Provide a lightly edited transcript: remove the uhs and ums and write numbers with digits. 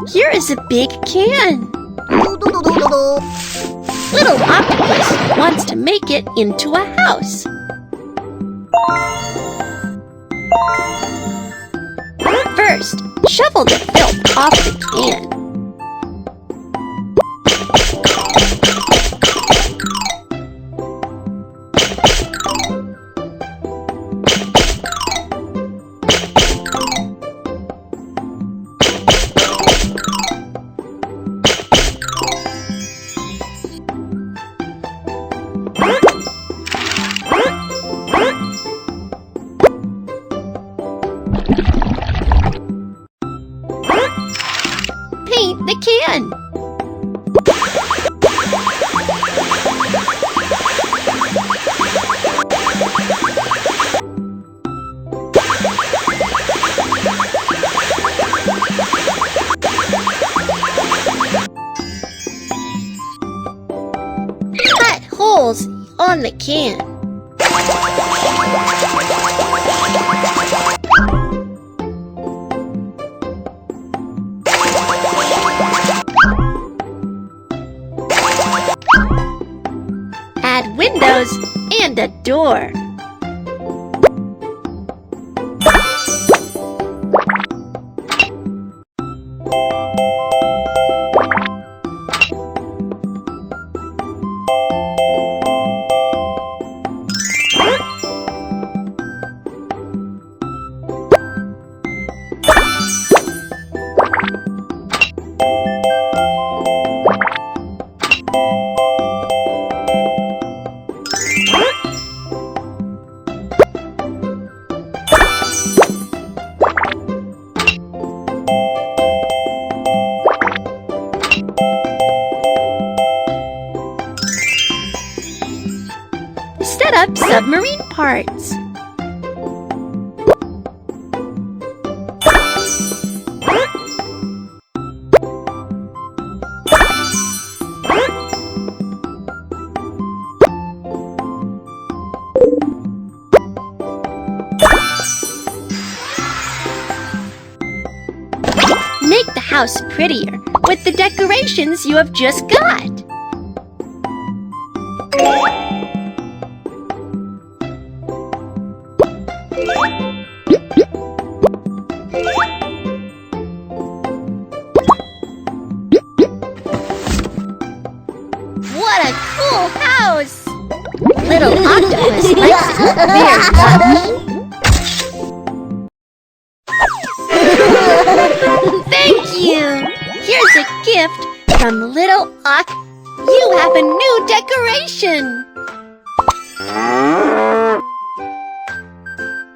Here is a big can. Little octopus wants to make it into a house. First, shovel the filth off the can. Paint the can. Cut holes on the can. Add windows and a door. Set up submarine parts. Make the house prettier with the decorations you have just got. What a cool house! Little octopus likes it very much. Thank you! Here's a gift from Little Oc. You have a new decoration!